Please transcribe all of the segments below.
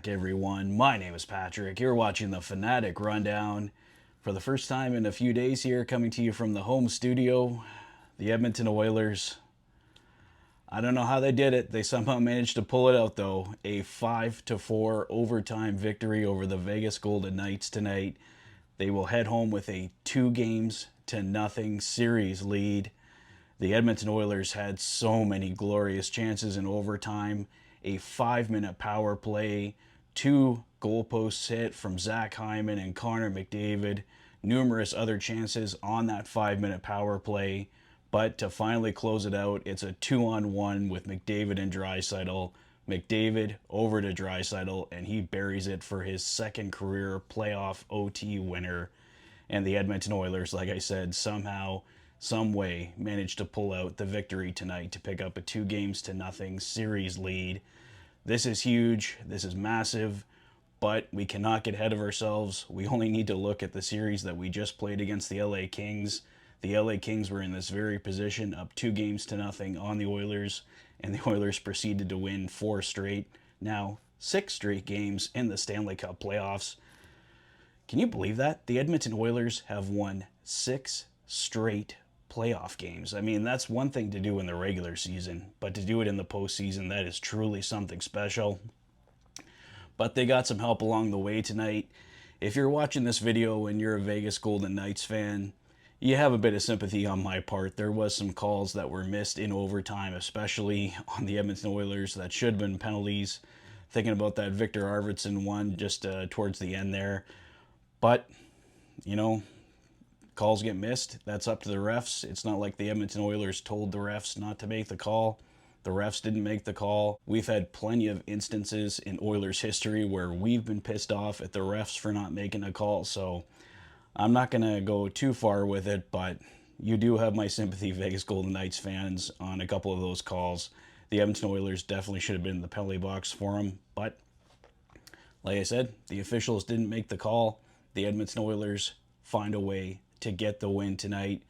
back, everyone. My name is Patrick. You're watching the Fanatic Rundown. For the first time in a few days here, coming to you from the home studio, the Edmonton Oilers. I don't know how they did it. They somehow managed to pull it out, though. A 5-4 overtime victory over the Vegas Golden Knights tonight. They will head home with a 2-0 series lead. The Edmonton Oilers had so many glorious chances in overtime. A 5-minute power play, 2 goalposts hit from Zach Hyman and Connor McDavid, numerous other chances on that 5-minute power play. But to finally close it out, it's a 2-on-1 with McDavid and Draisaitl. McDavid over to Draisaitl, and he buries it for his second career playoff OT winner. And the Edmonton Oilers, like I said, somehow, some way, managed to pull out the victory tonight to pick up a 2-0 series lead. This is huge. This is massive. But we cannot get ahead of ourselves. We only need to look at the series that we just played against the LA Kings. The LA Kings were in this very position, up 2-0 on the Oilers, and the Oilers proceeded to win 4 straight, now 6 straight games in the Stanley Cup playoffs. Can you believe that? The Edmonton Oilers have won 6 straight playoff games. I mean, that's one thing to do in the regular season, but to do it in the postseason, that is truly something special. But they got some help along the way tonight. If you're watching this video and you're a Vegas Golden Knights fan, you have a bit of sympathy on my part. There was some calls that were missed in overtime, especially on the Edmonton Oilers, that should have been penalties. Thinking about that Victor Arvidsson one just towards the end there. But, you know, calls get missed. That's up to the refs. It's not like the Edmonton Oilers told the refs not to make the call. The refs didn't make the call. We've had plenty of instances in Oilers history where we've been pissed off at the refs for not making a call. So I'm not going to go too far with it, but you do have my sympathy, Vegas Golden Knights fans, on a couple of those calls. The Edmonton Oilers definitely should have been in the penalty box for them. But like I said, the officials didn't make the call. The Edmonton Oilers find a way to get the win tonight.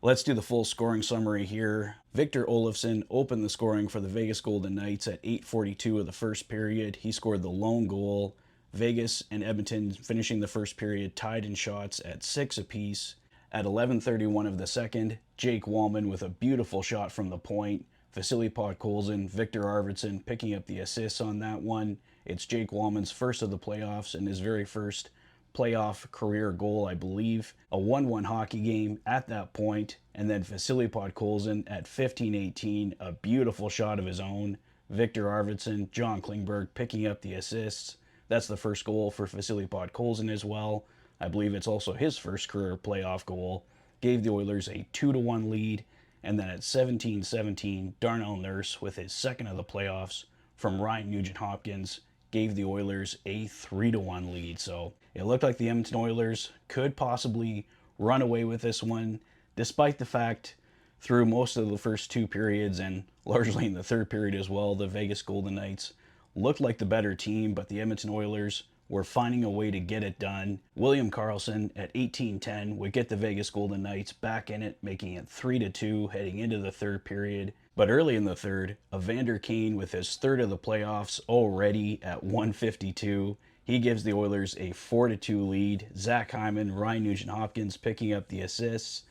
Let's do the full scoring summary here. Victor Olofsson opened the scoring for the Vegas Golden Knights at 8:42 of the first period. He scored the lone goal. Vegas and Edmonton finishing the first period tied in shots at 6 apiece. At 11:31 of the second, Jake Wallman with a beautiful shot from the point. Vasily Podkolzin, Victor Arvidsson picking up the assists on that one. It's Jake Wallman's first of the playoffs and his very first playoff career goal, I believe. A 1-1 hockey game at that point, and then Vasily Podkolzin at 15:18, a beautiful shot of his own. Victor Arvidsson, John Klingberg picking up the assists. That's the first goal for Vasily Podkolzin as well. I believe it's also his first career playoff goal. Gave the Oilers a 2-1 lead, and then at 17:17, Darnell Nurse with his second of the playoffs from Ryan Nugent-Hopkins gave the Oilers a 3-1 lead. So it looked like the Edmonton Oilers could possibly run away with this one, despite the fact through most of the first 2 periods and largely in the third period as well, the Vegas Golden Knights looked like the better team, but the Edmonton Oilers were finding a way to get it done. William Karlsson at 18:10 would get the Vegas Golden Knights back in it, making it 3-2 heading into the third period. But early in the third, Evander Kane with his third of the playoffs already at 1:52. He gives the Oilers a 4-2 lead. Zach Hyman, Ryan Nugent-Hopkins picking up the assists.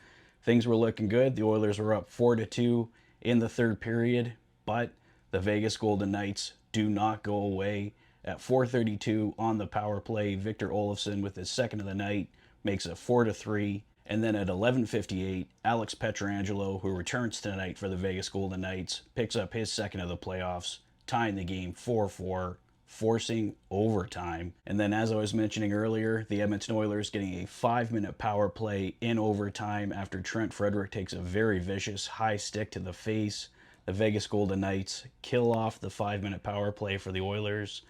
Things were looking good. The Oilers were up 4-2 in the third period, but the Vegas Golden Knights do not go away. At 4:32 on the power play, Victor Olofsson with his second of the night makes it 4-3. And then at 11:58, Alex Pietrangelo, who returns tonight for the Vegas Golden Knights, picks up his second of the playoffs, tying the game 4-4, forcing overtime. And then, as I was mentioning earlier, the Edmonton Oilers getting a 5-minute power play in overtime after Trent Frederic takes a very vicious high stick to the face. The Vegas Golden Knights kill off the 5-minute power play for the Oilers.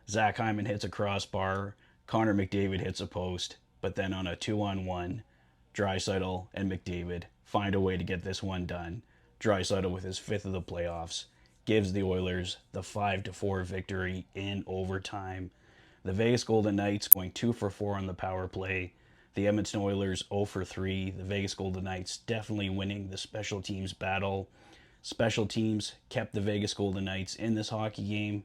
Zach Hyman hits a crossbar. Connor McDavid hits a post. But then on a 2-on-1, Draisaitl and McDavid find a way to get this one done. Draisaitl with his 5th of the playoffs gives the Oilers the 5-4 victory in overtime. The Vegas Golden Knights going 2 for 4 on the power play. The Edmonton Oilers 0 for 3. The Vegas Golden Knights definitely winning the special teams battle. Special teams kept the Vegas Golden Knights in this hockey game.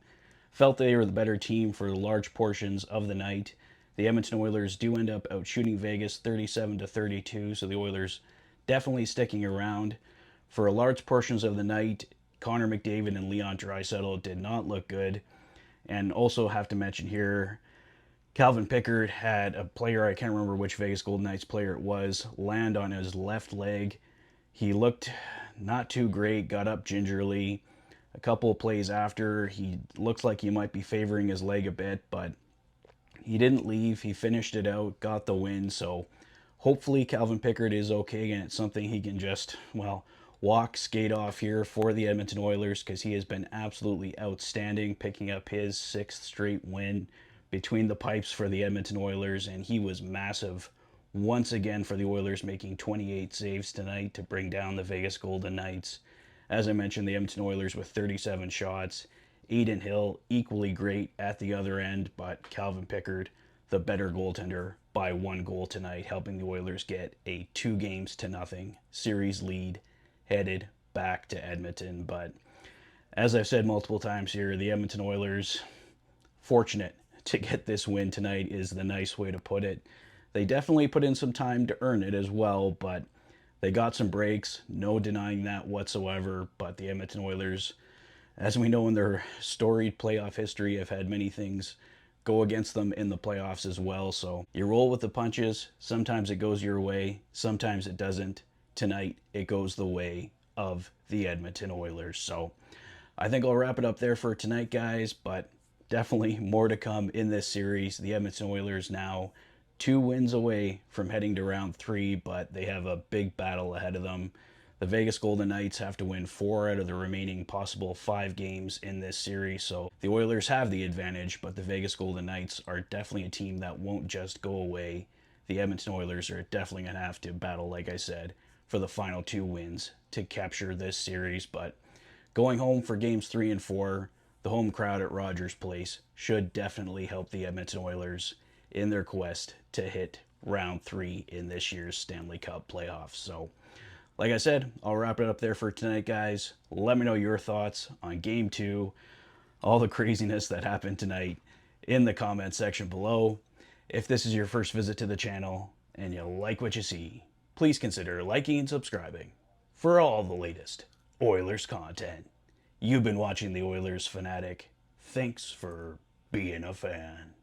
felt they were the better team for large portions of the night. The Edmonton Oilers do end up out shooting Vegas 37-32, so the Oilers definitely sticking around. For large portions of the night, Connor McDavid and Leon Draisaitl did not look good. And also have to mention here, Calvin Pickard had a player, I can't remember which Vegas Golden Knights player it was, land on his left leg. He looked not too great, got up gingerly. A couple of plays after, he looks like he might be favoring his leg a bit, but he didn't leave. He finished it out, got the win. So hopefully Calvin Pickard is okay and it's something he can just, well, walk, skate off here for the Edmonton Oilers, because he has been absolutely outstanding, picking up his 6th straight win between the pipes for the Edmonton Oilers, and he was massive once again for the Oilers, making 28 saves tonight to bring down the Vegas Golden Knights. As I mentioned, the Edmonton Oilers with 37 shots. Adin Hill, equally great at the other end, but Calvin Pickard, the better goaltender by 1 goal tonight, helping the Oilers get a 2-0 series lead headed back to Edmonton. But as I've said multiple times here, the Edmonton Oilers, fortunate to get this win tonight is the nice way to put it. They definitely put in some time to earn it as well, but they got some breaks, no denying that whatsoever. But the Edmonton Oilers, as we know in their storied playoff history, have had many things go against them in the playoffs as well. So you roll with the punches. Sometimes it goes your way, sometimes it doesn't. Tonight, it goes the way of the Edmonton Oilers. So I think I'll wrap it up there for tonight, guys, but definitely more to come in this series. The Edmonton Oilers now 2 wins away from heading to round 3, but they have a big battle ahead of them. The Vegas Golden Knights have to win 4 out of the remaining possible 5 games in this series, so the Oilers have the advantage, but the Vegas Golden Knights are definitely a team that won't just go away. The Edmonton Oilers are definitely going to have to battle, like I said, for the final 2 wins to capture this series. But going home for games 3 and 4, the home crowd at Rogers Place should definitely help the Edmonton Oilers in their quest to hit round 3 in this year's Stanley Cup playoffs. So, like I said, I'll wrap it up there for tonight, guys. Let me know your thoughts on Game 2, all the craziness that happened tonight in the comment section below. If this is your first visit to the channel and you like what you see, please consider liking and subscribing for all the latest Oilers content. You've been watching the Oilers Fanatic. Thanks for being a fan.